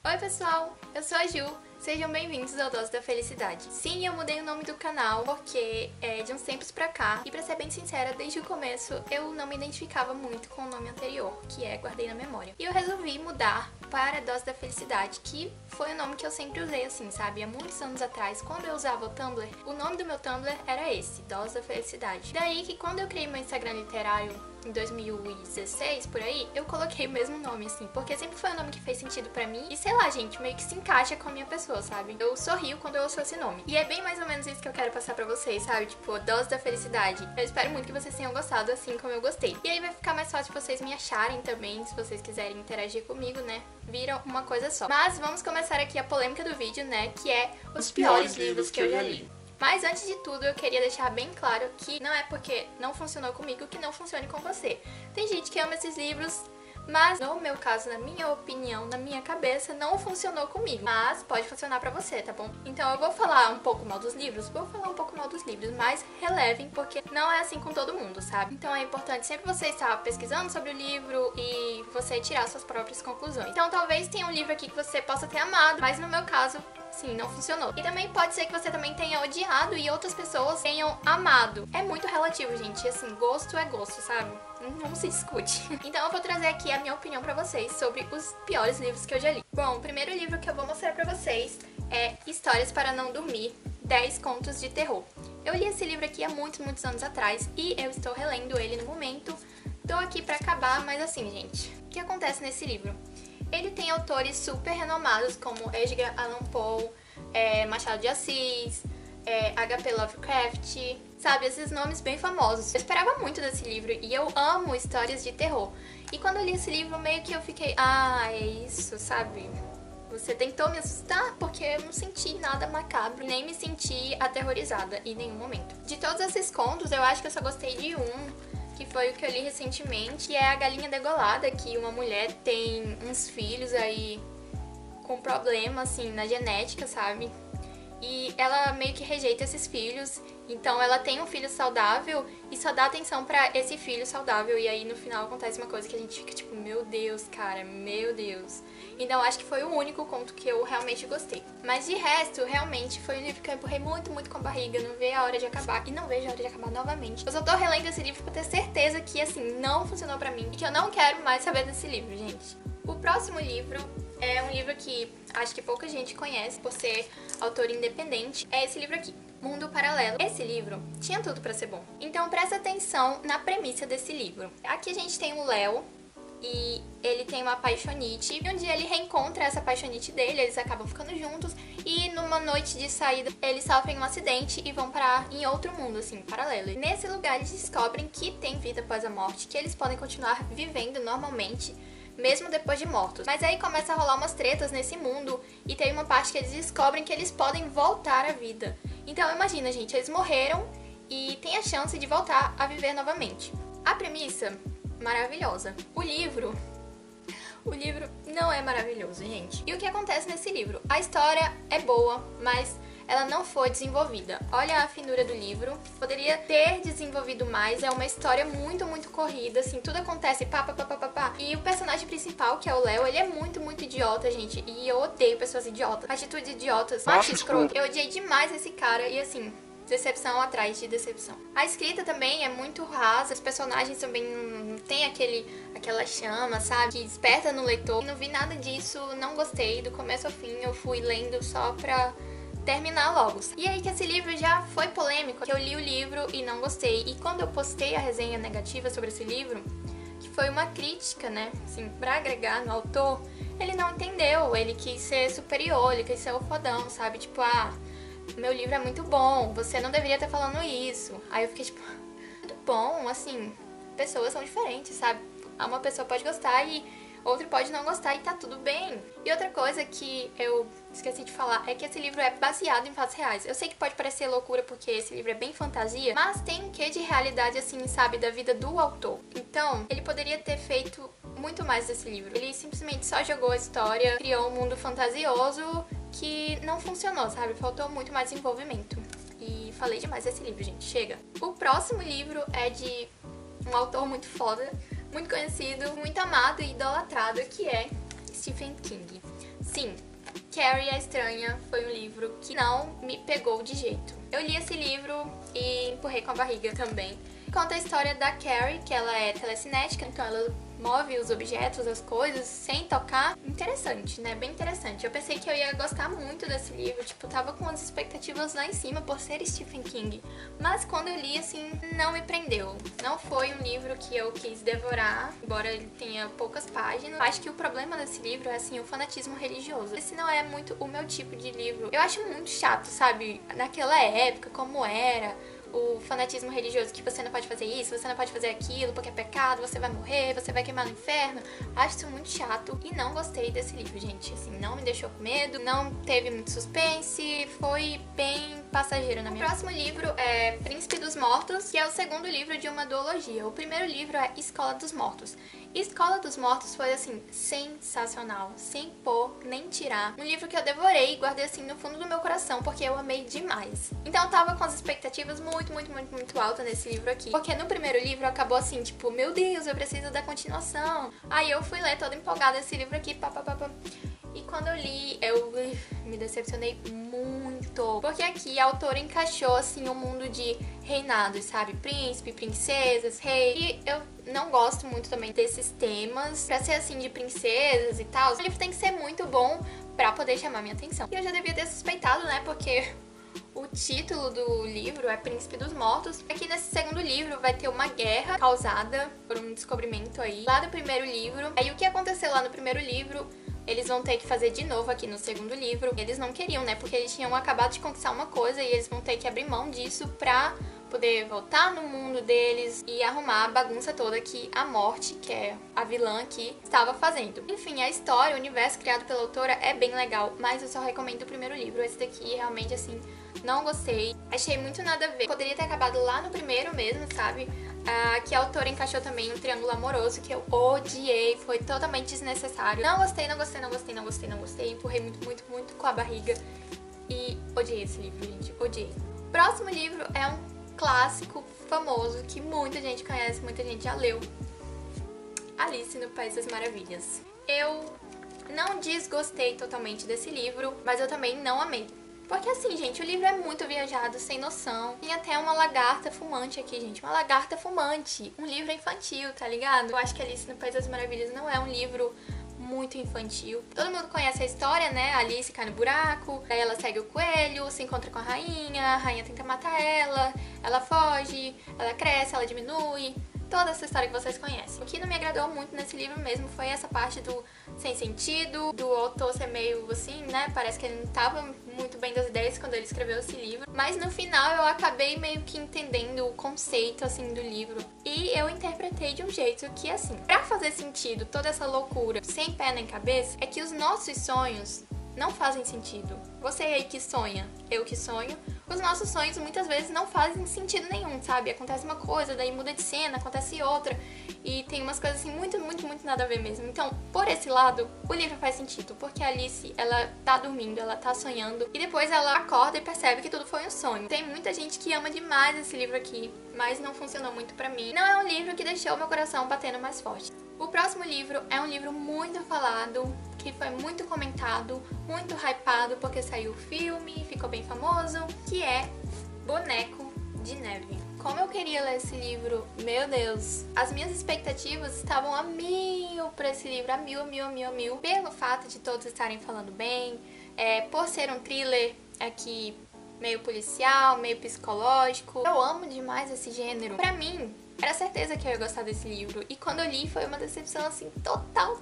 Oi pessoal, eu sou a Ju, sejam bem-vindos ao Dose da Felicidade. Sim, eu mudei o nome do canal porque é de uns tempos pra cá, e pra ser bem sincera, desde o começo eu não me identificava muito com o nome anterior, que é Guardei na Memória. E eu resolvi mudar para Dose da Felicidade, que foi o nome que eu sempre usei assim, sabe? Há muitos anos atrás, quando eu usava o Tumblr, o nome do meu Tumblr era esse, Dose da Felicidade. Daí que quando eu criei meu Instagram literário em 2016, por aí, eu coloquei o mesmo nome, assim, porque sempre foi um nome que fez sentido pra mim e, sei lá, gente, meio que se encaixa com a minha pessoa, sabe? Eu sorrio quando eu ouço esse nome. E é bem mais ou menos isso que eu quero passar pra vocês, sabe? Tipo, Dose da Felicidade. Eu espero muito que vocês tenham gostado, assim como eu gostei. E aí vai ficar mais fácil vocês me acharem também, se vocês quiserem interagir comigo, né? Viram uma coisa só. Mas vamos começar aqui a polêmica do vídeo, né? Que é os piores livros que eu já li. Mas antes de tudo, eu queria deixar bem claro que não é porque não funcionou comigo que não funcione com você. Tem gente que ama esses livros, mas no meu caso, na minha opinião, na minha cabeça, não funcionou comigo. Mas pode funcionar pra você, tá bom? Então eu vou falar um pouco mal dos livros, mas relevem, porque não é assim com todo mundo, sabe? Então é importante sempre você estar pesquisando sobre o livro e você tirar suas próprias conclusões. Então talvez tenha um livro aqui que você possa ter amado, mas no meu caso, sim, não funcionou. E também pode ser que você também tenha odiado e outras pessoas tenham amado. É muito relativo, gente. Assim, gosto é gosto, sabe? Não se discute. Então eu vou trazer aqui a minha opinião pra vocês sobre os piores livros que eu já li. Bom, o primeiro livro que eu vou mostrar pra vocês é Histórias para Não Dormir, 10 Contos de Terror. Eu li esse livro aqui há muitos anos atrás e eu estou relendo ele no momento. Tô aqui pra acabar, mas assim, gente, o que acontece nesse livro? Ele tem autores super renomados como Edgar Allan Poe, Machado de Assis, H.P. Lovecraft, sabe, esses nomes bem famosos. Eu esperava muito desse livro e eu amo histórias de terror. E quando eu li esse livro, meio que eu fiquei, é isso, sabe? Você tentou me assustar porque eu não senti nada macabro, nem me senti aterrorizada em nenhum momento. De todos esses contos, eu acho que eu só gostei de um, que foi o que eu li recentemente, que é A Galinha Degolada, que uma mulher tem uns filhos aí com problema, assim, na genética, sabe? E ela meio que rejeita esses filhos, então ela tem um filho saudável e só dá atenção pra esse filho saudável, e aí no final acontece uma coisa que a gente fica tipo, meu Deus, cara, meu Deus. Então acho que foi o único conto que eu realmente gostei. Mas de resto, realmente foi um livro que eu empurrei muito com a barriga, não vejo a hora de acabar e não vejo a hora de acabar novamente. Eu só tô relendo esse livro pra ter certeza que, assim, não funcionou pra mim e que eu não quero mais saber desse livro, gente. O próximo livro é um livro que acho que pouca gente conhece por ser autor independente. É esse livro aqui, Mundo Paralelo. Esse livro tinha tudo pra ser bom. Então presta atenção na premissa desse livro. Aqui a gente tem o Léo e ele tem uma apaixonite. E um dia ele reencontra essa apaixonite dele, eles acabam ficando juntos. E numa noite de saída, eles sofrem um acidente e vão parar em outro mundo, assim, paralelo. E nesse lugar eles descobrem que tem vida após a morte, que eles podem continuar vivendo normalmente, mesmo depois de mortos. Mas aí começa a rolar umas tretas nesse mundo e tem uma parte que eles descobrem que eles podem voltar à vida. Então imagina, gente, eles morreram e tem a chance de voltar a viver novamente. A premissa, maravilhosa. O livro não é maravilhoso, gente. E o que acontece nesse livro? A história é boa, mas ela não foi desenvolvida. Olha a finura do livro. Poderia ter desenvolvido mais. É uma história muito corrida, assim, tudo acontece pá. E o personagem principal, que é o Léo, ele é muito idiota, gente. E eu odeio pessoas idiotas. Atitudes idiotas, macho escroto. Eu odiei demais esse cara e, assim, decepção atrás de decepção. A escrita também é muito rasa, os personagens também não tem aquela chama, sabe? Que desperta no leitor. Não vi nada disso, não gostei. Do começo ao fim eu fui lendo só pra terminar logo. E aí que esse livro já foi polêmico, que eu li o livro e não gostei. E quando eu postei a resenha negativa sobre esse livro, que foi uma crítica, né, assim, pra agregar no autor, ele não entendeu, ele quis ser superior, ele quis ser o fodão, sabe? Tipo, meu livro é muito bom, você não deveria estar falando isso. Aí eu fiquei tipo, muito bom, assim, pessoas são diferentes, sabe? Uma pessoa pode gostar e outra pode não gostar e tá tudo bem. E outra coisa que eu esqueci de falar é que esse livro é baseado em fatos reais. Eu sei que pode parecer loucura porque esse livro é bem fantasia, mas tem um quê de realidade, assim, sabe, da vida do autor. Então, ele poderia ter feito muito mais desse livro. Ele simplesmente só jogou a história, criou um mundo fantasioso que não funcionou, sabe? Faltou muito mais envolvimento. E falei demais desse livro, gente. Chega. O próximo livro é de um autor muito foda, muito conhecido, muito amado e idolatrado, que é Stephen King. Sim, Carrie a Estranha foi um livro que não me pegou de jeito. Eu li esse livro e empurrei com a barriga também. Conta a história da Carrie, que ela é telecinética, então ela move os objetos, as coisas, sem tocar. Interessante, né? Bem interessante. Eu pensei que eu ia gostar muito desse livro, tipo, tava com as expectativas lá em cima por ser Stephen King. Mas quando eu li, assim, não me prendeu. Não foi um livro que eu quis devorar, embora ele tenha poucas páginas. Acho que o problema desse livro é, assim, o fanatismo religioso. Esse não é muito o meu tipo de livro. Eu acho muito chato, sabe? Naquela época, como era o fanatismo religioso, que você não pode fazer isso, você não pode fazer aquilo, porque é pecado, você vai morrer, você vai queimar no inferno. Acho isso muito chato e não gostei desse livro, gente. Assim, não me deixou com medo, não teve muito suspense, foi bem passageiro na minha. O próximo livro é Príncipe dos Mortos, que é o segundo livro de uma duologia. O primeiro livro é Escola dos Mortos. Escola dos Mortos foi, assim, sensacional, sem pôr nem tirar. Um livro que eu devorei e guardei, assim, no fundo do meu coração, porque eu amei demais. Então eu tava com as expectativas muito altas nesse livro aqui. Porque no primeiro livro acabou assim, tipo, meu Deus, eu preciso da continuação. Aí eu fui ler toda empolgada esse livro aqui, E quando eu li, eu me decepcionei muito. Porque aqui a autora encaixou, assim, um mundo de reinados, sabe? Príncipe, princesas, rei. E eu não gosto muito também desses temas. Pra ser, assim, de princesas e tal, o livro tem que ser muito bom pra poder chamar minha atenção. E eu já devia ter suspeitado, né? Porque o título do livro é Príncipe dos Mortos. Aqui nesse segundo livro vai ter uma guerra causada por um descobrimento aí lá do primeiro livro. Aí o que aconteceu lá no primeiro livro, eles vão ter que fazer de novo aqui no segundo livro. Eles não queriam, né? Porque eles tinham acabado de conquistar uma coisa e eles vão ter que abrir mão disso pra poder voltar no mundo deles e arrumar a bagunça toda que a Morte, que é a vilã aqui, estava fazendo. Enfim, a história, o universo criado pela autora é bem legal, mas eu só recomendo o primeiro livro. Esse daqui, realmente, assim, não gostei. Achei muito nada a ver. Poderia ter acabado lá no primeiro mesmo, sabe? Que a autora encaixou também um triângulo amoroso que eu odiei, foi totalmente desnecessário. Não gostei. Empurrei muito com a barriga e odiei esse livro, gente, odiei. Próximo livro é um clássico famoso que muita gente conhece, muita gente já leu. Alice no País das Maravilhas. Eu não desgostei totalmente desse livro, mas eu também não amei. Porque assim, gente, o livro é muito viajado, sem noção. Tem até uma lagarta fumante aqui, gente. Uma lagarta fumante. Um livro infantil, tá ligado? Eu acho que Alice no País das Maravilhas não é um livro muito infantil. Todo mundo conhece a história, né? A Alice cai no buraco, daí ela segue o coelho, se encontra com a rainha tenta matar ela foge, ela cresce, ela diminui. Toda essa história que vocês conhecem. O que não me agradou muito nesse livro mesmo foi essa parte do sem sentido, do autor ser meio assim, né? Parece que ele não tava muito bem das ideias quando ele escreveu esse livro. Mas no final eu acabei meio que entendendo o conceito, assim, do livro. E eu interpretei de um jeito que, assim, pra fazer sentido toda essa loucura, sem pé nem cabeça, é que os nossos sonhos não fazem sentido. Você aí que sonha, eu que sonho, os nossos sonhos muitas vezes não fazem sentido nenhum, sabe? Acontece uma coisa, daí muda de cena, acontece outra, e tem umas coisas assim muito nada a ver mesmo. Então, por esse lado, o livro faz sentido, porque a Alice, ela tá dormindo, ela tá sonhando, e depois ela acorda e percebe que tudo foi um sonho. Tem muita gente que ama demais esse livro aqui, mas não funcionou muito pra mim. Não é um livro que deixou meu coração batendo mais forte. O próximo livro é um livro muito falado, que foi muito comentado, muito hypado, porque saiu o filme, ficou bem famoso, que é Boneco de Neve. Como eu queria ler esse livro, meu Deus, as minhas expectativas estavam a 1000 pra esse livro, a mil, pelo fato de todos estarem falando bem, por ser um thriller aqui meio policial, meio psicológico. Eu amo demais esse gênero. Pra mim, era certeza que eu ia gostar desse livro. E quando eu li, foi uma decepção, assim, total.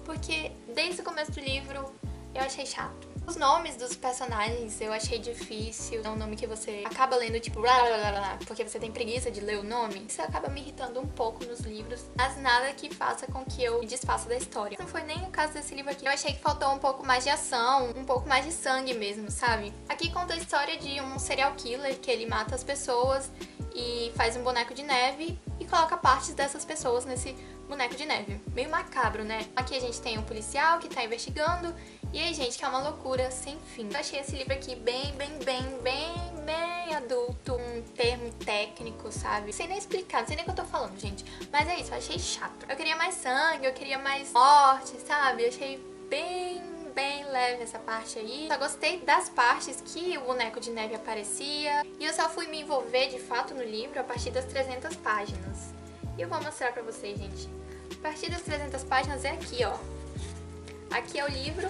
Porque desde o começo do livro, eu achei chato. Os nomes dos personagens eu achei difícil. É um nome que você acaba lendo, tipo, porque você tem preguiça de ler o nome. Isso acaba me irritando um pouco nos livros, mas nada que faça com que eu me desfaça da história. Não foi nem o caso desse livro aqui. Eu achei que faltou um pouco mais de ação, um pouco mais de sangue mesmo, sabe? Aqui conta a história de um serial killer que ele mata as pessoas e faz um boneco de neve e coloca partes dessas pessoas nesse boneco de neve. Meio macabro, né? Aqui a gente tem um policial que tá investigando. E aí, gente, que é uma loucura sem fim. Eu achei esse livro aqui bem adulto. Um termo técnico, sabe? Sem nem explicar, não sei nem o que eu tô falando, gente. Mas é isso, eu achei chato. Eu queria mais sangue, eu queria mais morte, sabe? Eu achei bem Neve, essa parte aí. Só gostei das partes que o boneco de neve aparecia. E eu só fui me envolver de fato no livro a partir das 300 páginas. E eu vou mostrar pra vocês, gente. A partir das 300 páginas é aqui, ó. Aqui é o livro,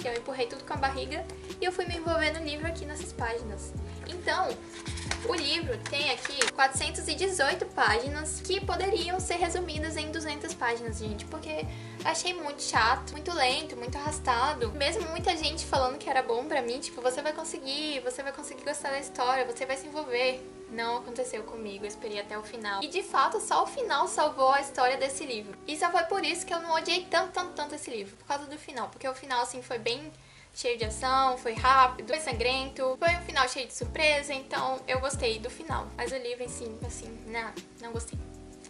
que eu empurrei tudo com a barriga. E eu fui me envolver no livro aqui nessas páginas. Então, o livro tem aqui 418 páginas que poderiam ser resumidas em 200 páginas, gente, porque achei muito chato, muito lento, muito arrastado. Mesmo muita gente falando que era bom pra mim, tipo, você vai conseguir gostar da história, você vai se envolver. Não aconteceu comigo, eu esperei até o final. E de fato, só o final salvou a história desse livro. E só foi por isso que eu não odiei tanto esse livro, por causa do final, porque o final, assim, foi bem cheio de ação, foi rápido, foi sangrento, foi um final cheio de surpresa, então eu gostei do final. Mas o livro em si, assim, não gostei.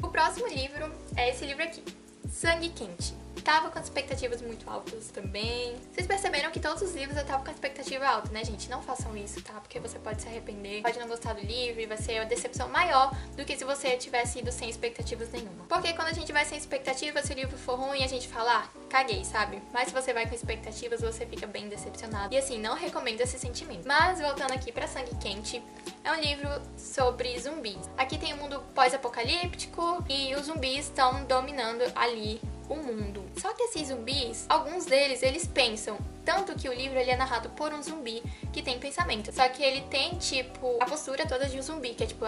O próximo livro é esse livro aqui, Sangue Quente. Tava com expectativas muito altas também. Vocês perceberam que todos os livros eu tava com expectativa alta, né, gente? Não façam isso, tá? Porque você pode se arrepender, pode não gostar do livro e vai ser uma decepção maior do que se você tivesse ido sem expectativas nenhuma. Porque quando a gente vai sem expectativas, se o livro for ruim, a gente fala, caguei, sabe? Mas se você vai com expectativas, você fica bem decepcionado. E assim, não recomendo esse sentimento. Mas voltando aqui pra Sangue Quente, é um livro sobre zumbis. Aqui tem um mundo pós-apocalíptico e os zumbis estão dominando ali o mundo. Só que esses zumbis, alguns deles, eles pensam. Tanto que o livro ele é narrado por um zumbi que tem pensamento. Só que ele tem, tipo, a postura toda de um zumbi, que é tipo...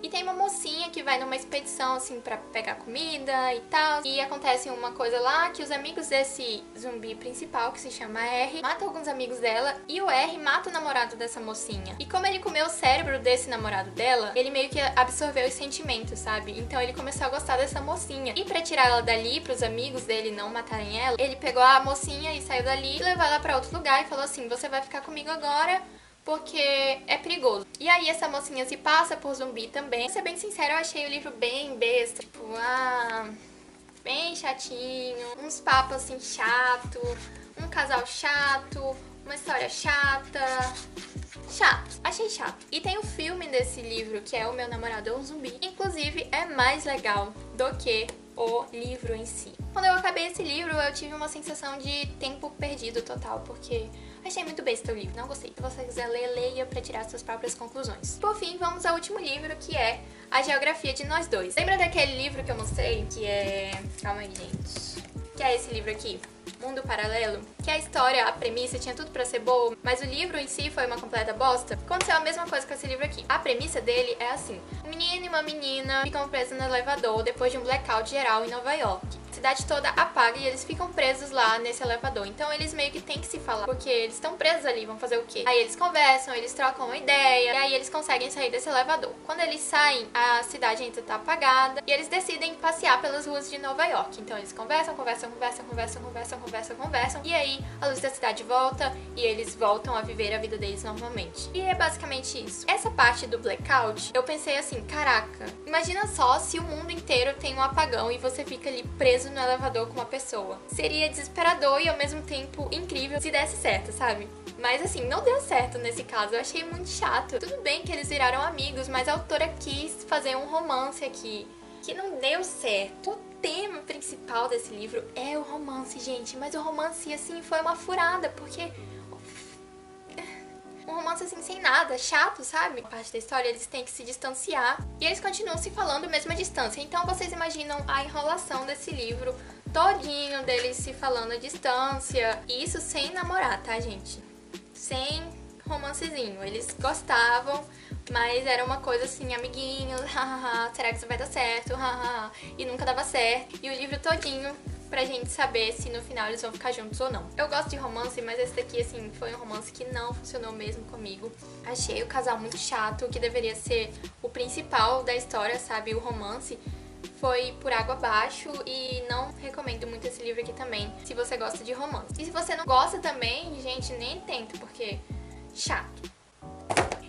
E tem uma mocinha que vai numa expedição, assim, pra pegar comida e tal. E acontece uma coisa lá, que os amigos desse zumbi principal, que se chama R, matam alguns amigos dela. E o R mata o namorado dessa mocinha. E como ele comeu o cérebro desse namorado dela, ele meio que absorveu os sentimentos, sabe? Então ele começou a gostar dessa mocinha. E pra tirar ela dali, pros amigos dele não matarem ela, ele pegou a mocinha e saiu dali, levou ela pra outro lugar e falou assim, você vai ficar comigo agora porque é perigoso. E aí essa mocinha se passa por zumbi também. Pra ser bem sincera, eu achei o livro bem besta, tipo, bem chatinho, uns papos assim chato, um casal chato, uma história chata. Chato, achei chato. E tem o filme desse livro, que é O Meu Namorado é um Zumbi. Inclusive, é mais legal do que o livro em si. Quando eu acabei esse livro, eu tive uma sensação de tempo perdido total, porque achei muito besta o livro, não gostei. Se você quiser ler, leia pra tirar suas próprias conclusões. Por fim, vamos ao último livro, que é A Geografia de Nós Dois. Lembra daquele livro que eu mostrei, que é... Calma aí, gente. Que é esse livro aqui, Mundo Paralelo, que a história, a premissa tinha tudo pra ser boa, mas o livro em si foi uma completa bosta. Aconteceu a mesma coisa com esse livro aqui. A premissa dele é assim: um menino e uma menina ficam presos no elevador depois de um blackout geral em Nova York. A cidade toda apaga e eles ficam presos lá nesse elevador. Então eles meio que têm que se falar, porque eles estão presos ali, vão fazer o quê? Aí eles conversam, eles trocam uma ideia, e aí eles conseguem sair desse elevador. Quando eles saem, a cidade ainda tá apagada, e eles decidem passear pelas ruas de Nova York. Então eles conversam, e aí a luz da cidade volta, e eles voltam a viver a vida deles normalmente. E é basicamente isso. Essa parte do blackout, eu pensei assim, caraca, imagina só se o mundo inteiro tem um apagão e você fica ali preso no elevador com uma pessoa. Seria desesperador e ao mesmo tempo incrível se desse certo, sabe? Mas assim, não deu certo nesse caso, eu achei muito chato. Tudo bem que eles viraram amigos, mas a autora quis fazer um romance aqui, que não deu certo. O tema principal desse livro é o romance, gente, mas o romance, assim, foi uma furada, porque... um romance assim, sem nada, chato, sabe? A parte da história, eles têm que se distanciar e eles continuam se falando mesmo à distância. Então vocês imaginam a enrolação desse livro todinho, deles se falando à distância. E isso sem namorar, tá, gente? Sem romancezinho. Eles gostavam, mas era uma coisa assim, amiguinhos, hahaha, será que isso vai dar certo? Hahaha. E nunca dava certo. E o livro todinho pra gente saber se no final eles vão ficar juntos ou não. Eu gosto de romance, mas esse daqui, assim, foi um romance que não funcionou mesmo comigo. Achei o casal muito chato, o que deveria ser o principal da história, sabe? O romance foi por água abaixo e não recomendo muito esse livro aqui também, se você gosta de romance. E se você não gosta também, gente, nem tenta, porque chato.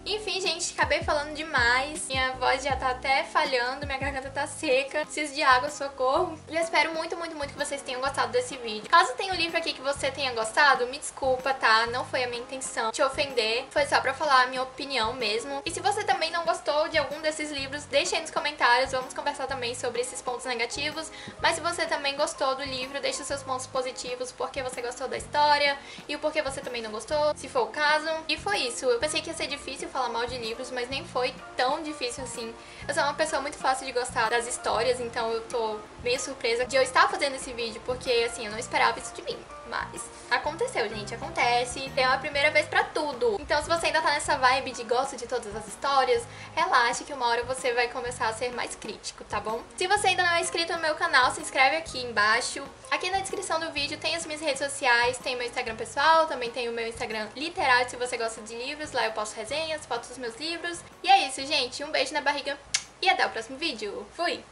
Enfim, gente, acabei falando demais. Minha voz já tá até falhando, minha garganta tá seca. Preciso de água, socorro. Eu espero muito, muito, muito que vocês tenham gostado desse vídeo. Caso tenha um livro aqui que você tenha gostado, me desculpa, tá? Não foi a minha intenção te ofender. Foi só pra falar a minha opinião mesmo. E se você também não gostou de algum desses livros, deixa aí nos comentários. Vamos conversar também sobre esses pontos negativos. Mas se você também gostou do livro, deixa os seus pontos positivos, porque você gostou da história e o porquê você também não gostou, se for o caso. E foi isso. Eu pensei que ia ser difícil falar mal de livros, mas nem foi tão difícil assim. Eu sou uma pessoa muito fácil de gostar das histórias, então eu tô meio surpresa de eu estar fazendo esse vídeo, porque assim, eu não esperava isso de mim. Mas aconteceu, gente, acontece. Tem uma primeira vez pra tudo. Então se você ainda tá nessa vibe de gosta de todas as histórias, relaxe que uma hora você vai começar a ser mais crítico, tá bom? Se você ainda não é inscrito no meu canal, se inscreve aqui embaixo. Aqui na descrição do vídeo tem as minhas redes sociais, tem o meu Instagram pessoal, também tem o meu Instagram literário se você gosta de livros. Lá eu posto resenhas, fotos dos meus livros. E é isso, gente. Um beijo na barriga e até o próximo vídeo. Fui!